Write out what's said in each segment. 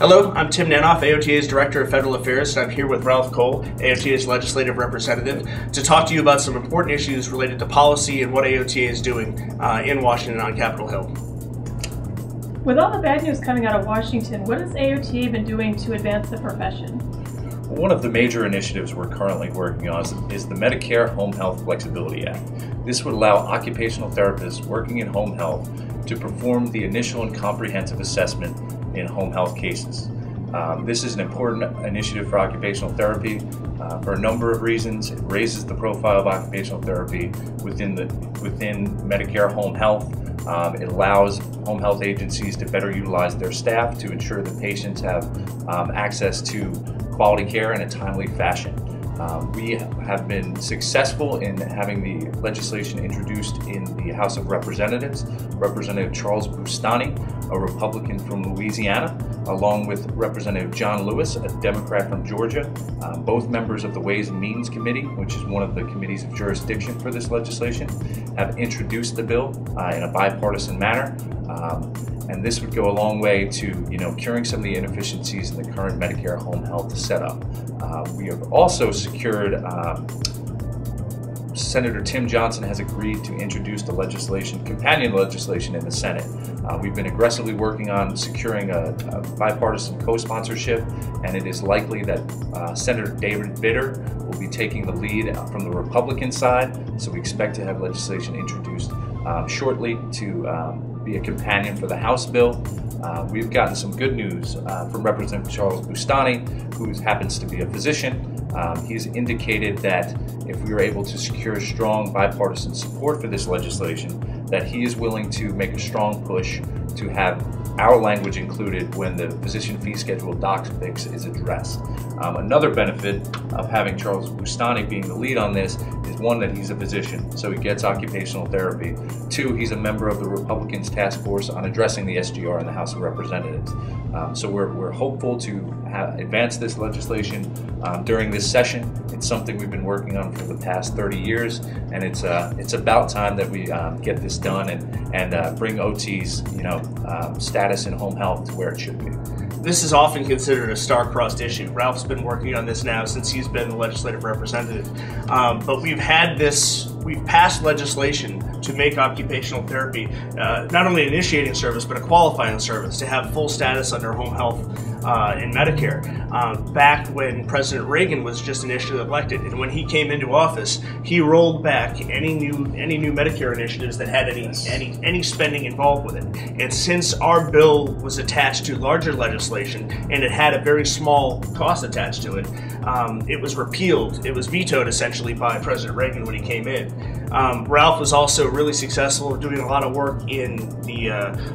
Hello, I'm Tim Nanof, AOTA's Director of Federal Affairs, and I'm here with Ralph Kohl, AOTA's Legislative Representative, to talk to you about some important issues related to policy and what AOTA is doing in Washington on Capitol Hill. With all the bad news coming out of Washington, what has AOTA been doing to advance the profession? One of the major initiatives we're currently working on is the Medicare Home Health Flexibility Act. This would allow occupational therapists working in home health to perform the initial and comprehensive assessment in home health cases. This is an important initiative for occupational therapy for a number of reasons. It raises the profile of occupational therapy within Medicare home health. It allows home health agencies to better utilize their staff to ensure that patients have access to quality care in a timely fashion. We have been successful in having the legislation introduced in the House of Representatives. Representative Charles Boustany, a Republican from Louisiana, along with Representative John Lewis, a Democrat from Georgia, both members of the Ways and Means Committee, which is one of the committees of jurisdiction for this legislation, have introduced the bill in a bipartisan manner. And this would go a long way to, curing some of the inefficiencies in the current Medicare home health setup. We have also secured, Senator Tim Johnson has agreed to introduce the companion legislation in the Senate. We've been aggressively working on securing a bipartisan co-sponsorship, and it is likely that Senator David Vitter will be taking the lead from the Republican side, so we expect to have legislation introduced shortly to be a companion for the House bill. We've gotten some good news from Representative Charles Boustany, who happens to be a physician. He's indicated that if we are able to secure strong bipartisan support for this legislation, that he is willing to make a strong push to have our language included when the physician fee schedule doc fix is addressed. Another benefit of having Charles Boustany being the lead on this is, one, that he's a physician, so he gets occupational therapy. Two, he's a member of the Republicans' task force on addressing the SGR in the House of Representatives. So we're hopeful to advance this legislation during this session. It's something we've been working on for the past 30 years, and it's about time that we get this done and bring OT's status in home health to where it should be. This is often considered a star-crossed issue. Ralph's been working on this now since he's been the legislative representative. But we've passed legislation to make occupational therapy not only an initiating service, but a qualifying service, to have full status under home health in Medicare. Back when President Reagan was just initially elected, and when he came into office, he rolled back any new Medicare initiatives that had any spending involved with it. And since our bill was attached to larger legislation, and it had a very small cost attached to it, it was repealed. It was vetoed essentially by President Reagan when he came in. Ralph was also really successful doing a lot of work in the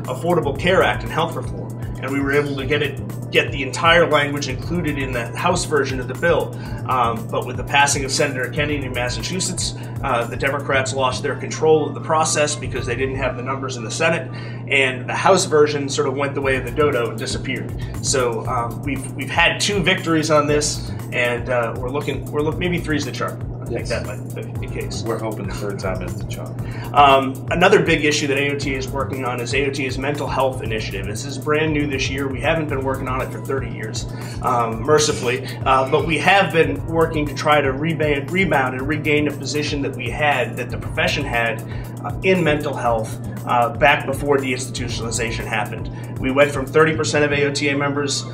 Affordable Care Act and health reform, and we were able to get the entire language included in the House version of the bill. But with the passing of Senator Kennedy in Massachusetts, the Democrats lost their control of the process because they didn't have the numbers in the Senate, and the House version sort of went the way of the dodo and disappeared. So we've had two victories on this, and we're looking maybe three's the charm. I think that might be the case. We're hoping the third time is the charm. Another big issue that AOTA is working on is AOTA's mental health initiative. This is brand new this year. We haven't been working on it for 30 years, mercifully, but we have been working to try to rebound and regain a position that the profession had in mental health back before deinstitutionalization happened. We went from 30% of AOTA members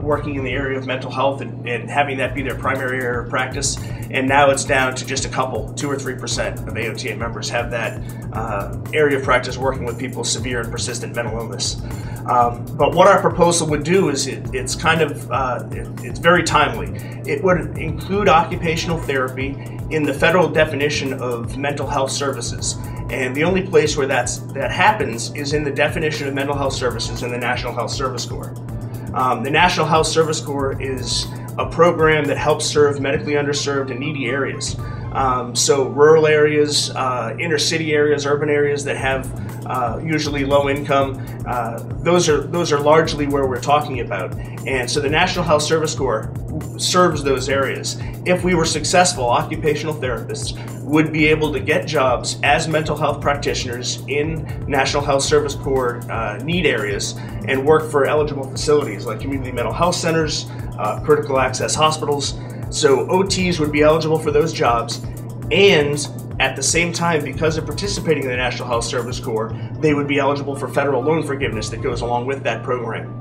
working in the area of mental health and having that be their primary area of practice, and now it's down to just 2 or 3% of AOTA members have that area of practice working with people with severe and persistent mental illness. But what our proposal would do is it's very timely. It would include occupational therapy in the federal definition of mental health services. And the only place where that happens is in the definition of mental health services in the National Health Service Corps. The National Health Service Corps is a program that helps serve medically underserved and needy areas. So rural areas, inner city areas, urban areas that have usually low income, those are largely where we're talking about. And so the National Health Service Corps serves those areas. If we were successful, occupational therapists would be able to get jobs as mental health practitioners in National Health Service Corps need areas and work for eligible facilities like community mental health centers, critical access hospitals. So OTs would be eligible for those jobs, and at the same time, because of participating in the National Health Service Corps, they would be eligible for federal loan forgiveness that goes along with that program.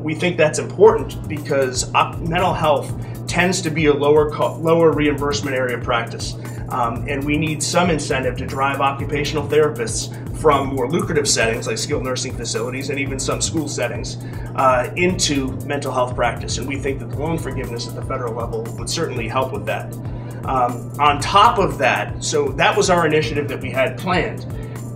We think that's important because mental health tends to be a lower reimbursement area of practice, and we need some incentive to drive occupational therapists from more lucrative settings like skilled nursing facilities and even some school settings into mental health practice, and we think that the loan forgiveness at the federal level would certainly help with that. On top of that, so that was our initiative that we had planned.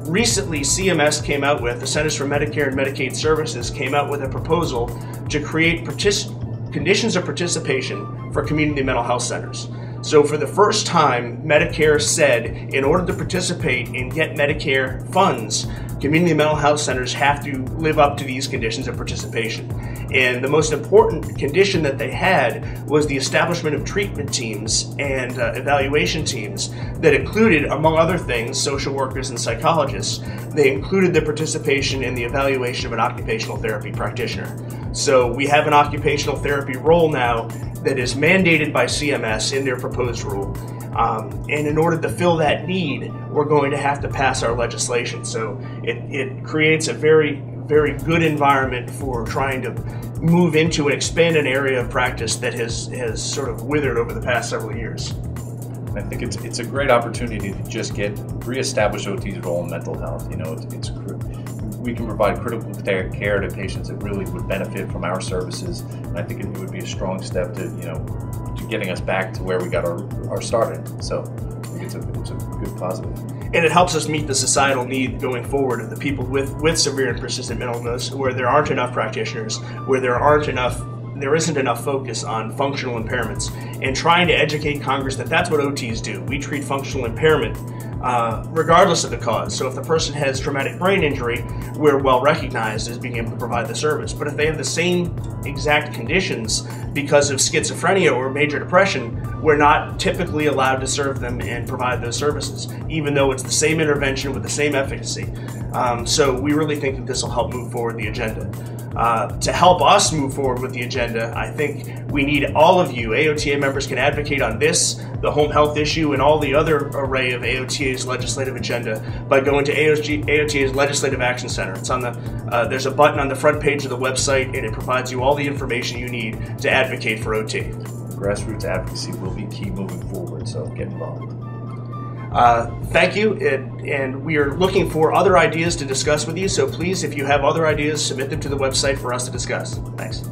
Recently, CMS came out with, the Centers for Medicare and Medicaid Services came out with a proposal to create conditions of participation for community mental health centers. So for the first time, Medicare said in order to participate and get Medicare funds, community mental health centers have to live up to these conditions of participation. And the most important condition that they had was the establishment of treatment teams and evaluation teams that included, among other things, social workers and psychologists. They included the participation in the evaluation of an occupational therapy practitioner. So we have an occupational therapy role now that is mandated by CMS in their proposed rule. And in order to fill that need, we're going to have to pass our legislation. So it creates a very, very good environment for trying to move into and expand an area of practice that has sort of withered over the past several years. I think it's a great opportunity to just reestablish OT's role in mental health. You know, we can provide critical care to patients that really would benefit from our services, and I think it would be a strong step to getting us back to where we got our start in. So I think it's a good positive. And it helps us meet the societal need going forward of the people with severe and persistent mental illness, where there aren't enough practitioners, where there isn't enough focus on functional impairments, and trying to educate Congress that that's what OTs do. We treat functional impairment regardless of the cause. So if the person has traumatic brain injury, we're well recognized as being able to provide the service. But if they have the same exact conditions because of schizophrenia or major depression, we're not typically allowed to serve them and provide those services, even though it's the same intervention with the same efficacy. So we really think that this will help move forward the agenda. To help us move forward with the agenda, I think we need all of you. AOTA members can advocate on this, the home health issue, and all the other array of AOTA's legislative agenda by going to AOTA's Legislative Action Center. It's on there's a button on the front page of the website, and it provides you all the information you need to advocate for OT. Grassroots advocacy will be key moving forward, so get involved. Thank you, and we are looking for other ideas to discuss with you, so please, if you have other ideas, submit them to the website for us to discuss. Thanks.